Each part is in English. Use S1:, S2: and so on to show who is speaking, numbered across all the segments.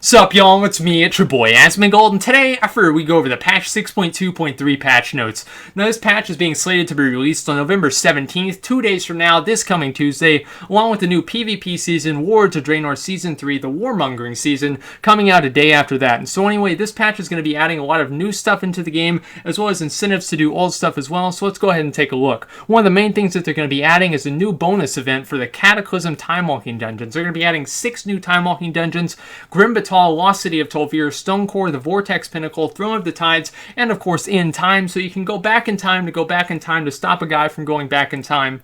S1: Sup y'all, it's me, it's your boy Asmongold, and today, after we go over the patch 6.2.3 patch notes. Now this patch is being slated to be released on November 17th, 2 days from now, this coming Tuesday, along with the new PvP season, Wards of Draenor Season 3, the Warmongering season, coming out a day after that. And so anyway, this patch is going to be adding a lot of new stuff into the game, as well as incentives to do old stuff as well, so let's go ahead and take a look. One of the main things that they're going to be adding is a new bonus event for the Cataclysm Timewalking dungeons. They're going to be adding 6 new Timewalking dungeons, Grim Lost City of Tol'vir, Stonecore, the Vortex Pinnacle, Throne of the Tides, and of course In Time, so you can go back in time to stop a guy from going back in time.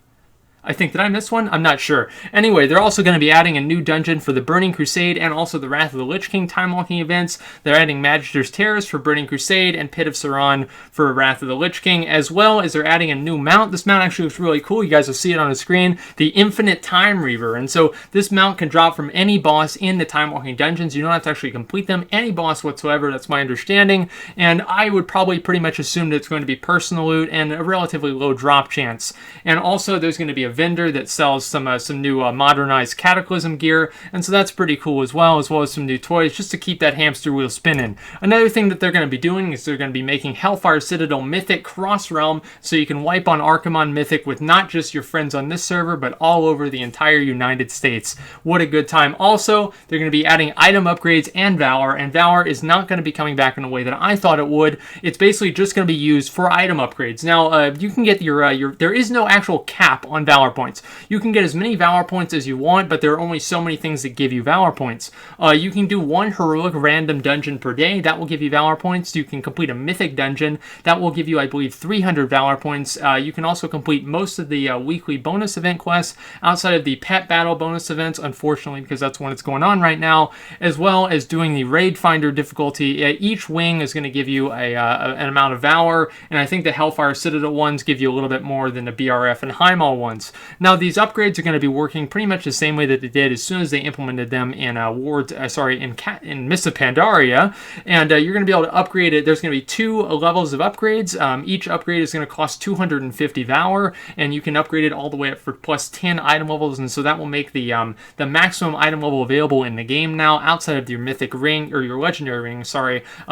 S1: I think, did I miss one? I'm not sure. Anyway, they're also going to be adding a new dungeon for the Burning Crusade and also the Wrath of the Lich King Timewalking events. They're adding Magister's Terrace for Burning Crusade and Pit of Saran for Wrath of the Lich King, as well as they're adding a new mount. This mount actually looks really cool. You guys will see it on the screen. The Infinite Time Reaver. And so this mount can drop from any boss in the Timewalking dungeons. You don't have to actually complete them. Any boss whatsoever, that's my understanding. And I would probably pretty much assume that it's going to be personal loot and a relatively low drop chance. And also there's going to be a vendor that sells some new modernized Cataclysm gear, and so that's pretty cool as well as some new toys just to keep that hamster wheel spinning. Another thing that they're going to be doing is they're going to be making Hellfire Citadel Mythic cross-realm, so you can wipe on Archimon Mythic with not just your friends on this server, but all over the entire United States. What a good time. Also, they're going to be adding item upgrades and Valor is not going to be coming back in a way that I thought it would. It's basically just going to be used for item upgrades. Now, you can get there is no actual cap on Valor points. You can get as many Valor points as you want, but there are only so many things that give you Valor points. You can do one heroic random dungeon per day. That will give you Valor points. You can complete a mythic dungeon. That will give you, I believe, 300 Valor points. You can also complete most of the weekly bonus event quests outside of the pet battle bonus events, unfortunately, because that's when it's going on right now, as well as doing the raid finder difficulty. Each wing is going to give you an amount of Valor, and I think the Hellfire Citadel ones give you a little bit more than the BRF and Heimdall ones. Now, these upgrades are going to be working pretty much the same way that they did as soon as they implemented them in in Mists of Pandaria, and you're going to be able to upgrade it. There's going to be 2 levels of upgrades. Each upgrade is going to cost 250 Valor, and you can upgrade it all the way up for plus 10 item levels, and so that will make the maximum item level available in the game now, outside of your mythic ring, or your legendary ring,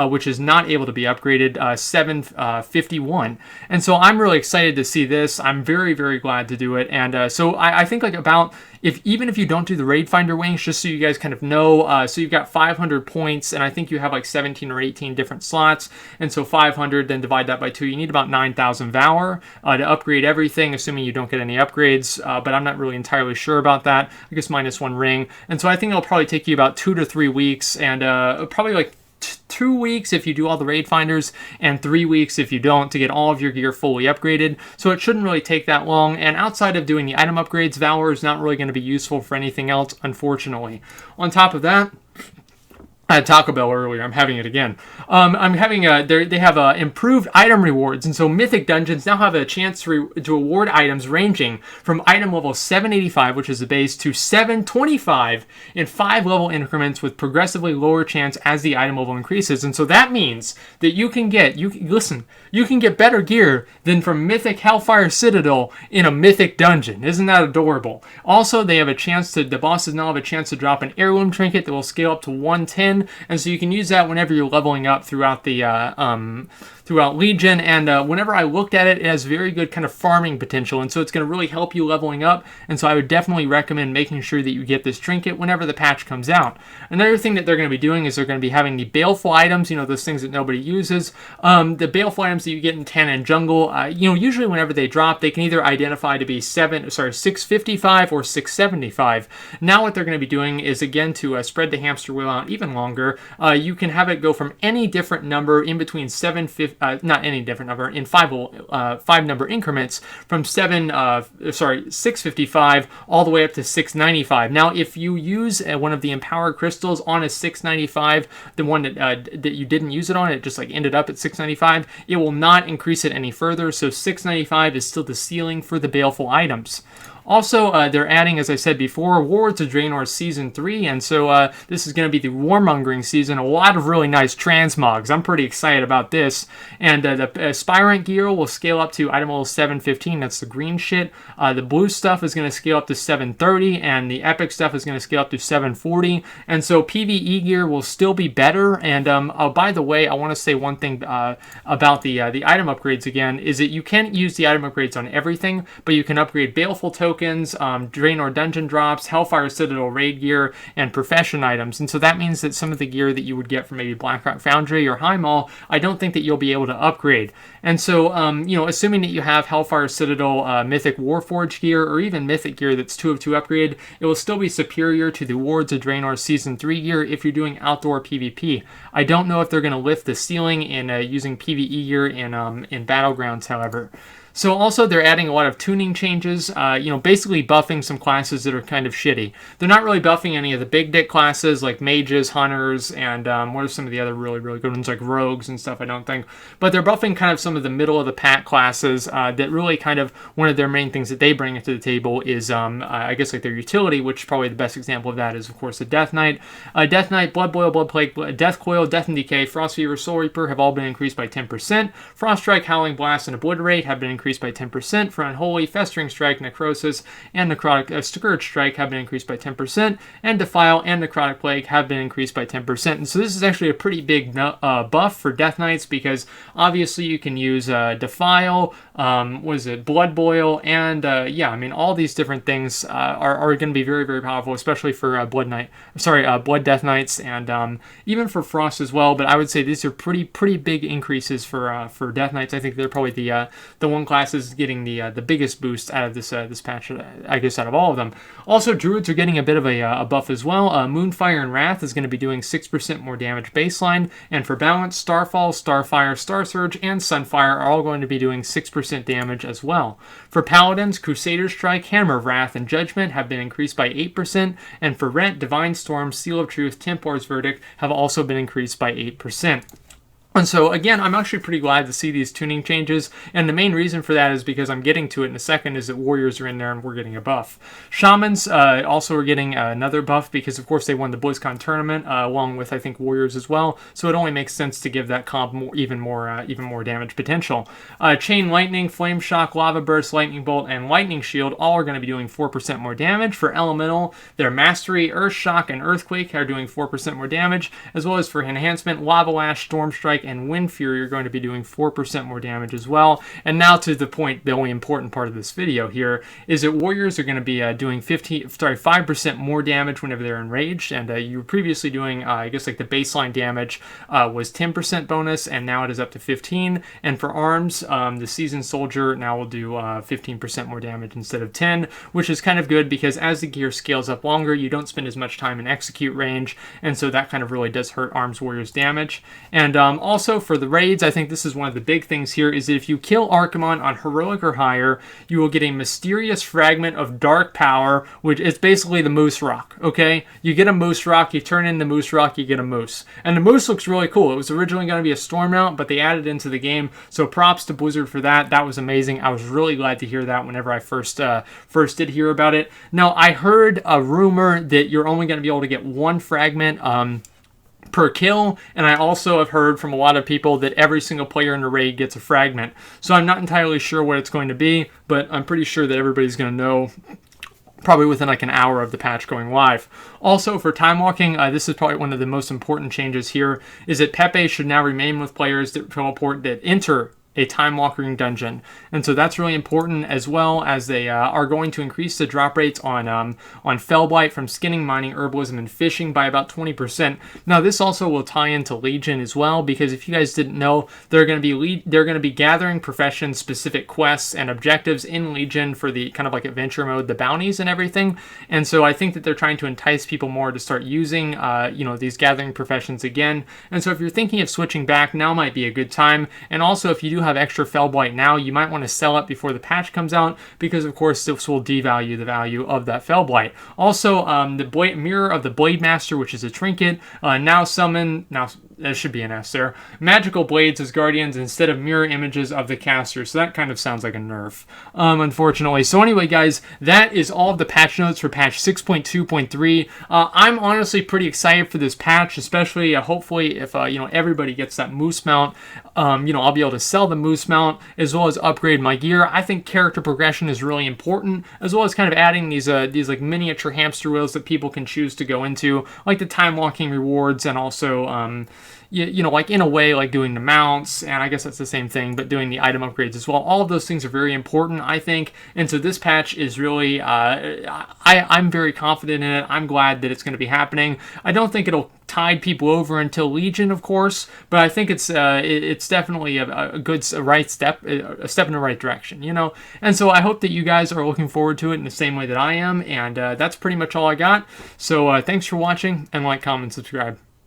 S1: which is not able to be upgraded, 751. And so I'm really excited to see this. I'm very, very glad to do it, and so I think even if you don't do the raid finder wings, just so you guys kind of know, so you've got 500 points, and I think you have like 17 or 18 different slots, and so 500, then divide that by 2, you need about 9,000 Valor to upgrade everything, assuming you don't get any upgrades, but I'm not really entirely sure about that. I guess minus 1 ring, and so I think it'll probably take you about 2 to 3 weeks, and probably like 2 weeks if you do all the raid finders, and 3 weeks if you don't, to get all of your gear fully upgraded. So it shouldn't really take that long, and outside of doing the item upgrades, Valor is not really going to be useful for anything else, unfortunately. On top of that, I had Taco Bell earlier. I'm having it again. They have improved item rewards, and so Mythic Dungeons now have a chance to award items ranging from item level 785, which is the base, to 725 in 5 level increments with progressively lower chance as the item level increases. And so that means that you can get better gear than from Mythic Hellfire Citadel in a Mythic Dungeon. Isn't that adorable? Also, the bosses now have a chance to drop an heirloom trinket that will scale up to 110. And so you can use that whenever you're leveling up throughout throughout Legion, and whenever I looked at it, it has very good kind of farming potential, and so it's going to really help you leveling up, and so I would definitely recommend making sure that you get this trinket whenever the patch comes out. Another thing that they're going to be doing is they're going to be having the baleful items, those things that nobody uses. The baleful items that you get in Tana and Jungle, usually whenever they drop, they can either identify to be 655 or 675. Now what they're going to be doing is, again, to spread the hamster wheel out even longer, you can have it go from any different number in between 750, not any different number, in 5 number increments, from 655 all the way up to 695. Now, if you use one of the empowered crystals on a 695, the one that you didn't use it on, it just ended up at 695, it will not increase it any further, so 695 is still the ceiling for the baleful items. Also, they're adding, as I said before, Warlords of Draenor Season 3, and so this is going to be the warmongering season. A lot of really nice transmogs. I'm pretty excited about this. And the Spy Rank gear will scale up to item level 715. That's the green shit. The blue stuff is going to scale up to 730, and the epic stuff is going to scale up to 740. And so PvE gear will still be better. And oh, by the way, I want to say one thing about the item upgrades again, is that you can't use the item upgrades on everything, but you can upgrade Baleful tokens, Draenor dungeon drops, Hellfire Citadel raid gear, and profession items. And so that means that some of the gear that you would get from maybe Blackrock Foundry or Highmaul, I don't think that you'll be able to upgrade. And so, you know, assuming that you have Hellfire Citadel Mythic Warforged gear, or even Mythic gear that's 2 of 2 upgrade, it will still be superior to the Warlords of Draenor Season 3 gear if you're doing outdoor PvP. I don't know if they're going to lift the ceiling in using PvE gear in Battlegrounds, however. So also they're adding a lot of tuning changes, you know, basically buffing some classes that are kind of shitty. They're not really buffing any of the big dick classes like mages, hunters, and what are some of the other really, really good ones like rogues and stuff, I don't think. But they're buffing kind of some of the middle of the pack classes that really kind of, one of their main things that they bring to the table is, I guess, like their utility, which probably the best example of that is, of course, the Death Knight. Death Knight, Blood Boil, Blood Plague, Death Coil, Death and Decay, Frost Fever, Soul Reaper have all been increased by 10%. Frost Strike, Howling Blast, and Obliterate have been increased by 10%. For Unholy, Festering Strike, Necrosis, and Necrotic Scourge Strike have been increased by 10%, and Defile and Necrotic Plague have been increased by 10%. And so this is actually a pretty big buff for Death Knights, because obviously you can use Defile, Blood Boil, and yeah, I mean, all these different things are going to be very, very powerful, especially for Blood Death Knights, and even for Frost as well. But I would say these are pretty big increases for Death Knights. I think they're probably the one class is getting the biggest boost out of this patch, I guess, out of all of them. Also, Druids are getting a bit of a buff as well. Moonfire and Wrath is going to be doing 6% more damage baseline, and for balance, Starfall, Starfire, Star Surge, and Sunfire are all going to be doing 6% damage as well. For Paladins, Crusader Strike, Hammer of Wrath, and Judgment have been increased by 8%, and for Rent, Divine Storm, Seal of Truth, Templar's Verdict have also been increased by 8%. And so, again, I'm actually pretty glad to see these tuning changes, and the main reason for that is because I'm getting to it in a second, is that Warriors are in there and we're getting a buff. Shamans also are getting another buff because, of course, they won the BlizzCon tournament, along with, I think, Warriors as well, so it only makes sense to give that comp even more damage potential. Chain Lightning, Flame Shock, Lava Burst, Lightning Bolt, and Lightning Shield all are going to be doing 4% more damage. For Elemental, their Mastery, Earth Shock, and Earthquake are doing 4% more damage, as well as for Enhancement, Lava Lash, Storm Strike, and Wind Fury are going to be doing 4% more damage as well. And now to the point, the only important part of this video here, is that Warriors are going to be doing 5% more damage whenever they're enraged, and you were previously doing, I guess, like the baseline damage was 10% bonus, and now it is up to 15. And for arms, the Seasoned Soldier now will do 15% more damage instead of 10, which is kind of good because as the gear scales up longer, you don't spend as much time in execute range, and so that kind of really does hurt Arms Warriors damage. And also for the raids, I think this is one of the big things here, is that if you kill Archimon on Heroic or higher, you will get a mysterious fragment of dark power, which is basically the Moose Rock, okay? You get a Moose Rock, you turn in the Moose Rock, you get a Moose. And the Moose looks really cool. It was originally going to be a Storm Mount, but they added it into the game, so props to Blizzard for that. That was amazing. I was really glad to hear that whenever I first did hear about it. Now, I heard a rumor that you're only going to be able to get one fragment per kill, and I also have heard from a lot of people that every single player in the raid gets a fragment. So I'm not entirely sure what it's going to be, but I'm pretty sure that everybody's going to know probably within like an hour of the patch going live. Also, for Timewalking, this is probably one of the most important changes here, is that Pepe should now remain with players that teleport, that enter a Timewalking dungeon. And so that's really important, as well as they are going to increase the drop rates on Fellblight from skinning, mining, herbalism, and fishing by about 20%. Now, this also will tie into Legion as well, because if you guys didn't know, they're going to be gathering profession-specific quests and objectives in Legion for the kind of like adventure mode, the bounties and everything. And so I think that they're trying to entice people more to start using, these gathering professions again. And so if you're thinking of switching back, now might be a good time. And also, if you do have extra Fellblight now, you might want to sell it before the patch comes out, because of course this will devalue the value of that Fellblight. Also, the Mirror of the Blade Master, which is a trinket, now that should be an S there. Magical blades as guardians instead of mirror images of the caster. So that kind of sounds like a nerf, unfortunately. So anyway, guys, that is all of the patch notes for patch 6.2.3. I'm honestly pretty excited for this patch, especially hopefully if everybody gets that moose mount. I'll be able to sell the moose mount as well as upgrade my gear. I think character progression is really important, as well as kind of adding these like miniature hamster wheels that people can choose to go into, like the time walking rewards, and also like in a way like doing the mounts, and I guess that's the same thing, but doing the item upgrades as well. All of those things are very important, I think, and so this patch is really I'm very confident in it. I'm glad that it's going to be happening. I don't think it'll tide people over until Legion, of course, but I think it's definitely a right step, a step in the right direction, and so I hope that you guys are looking forward to it in the same way that I am, and that's pretty much all I got. So thanks for watching, and like, comment, subscribe.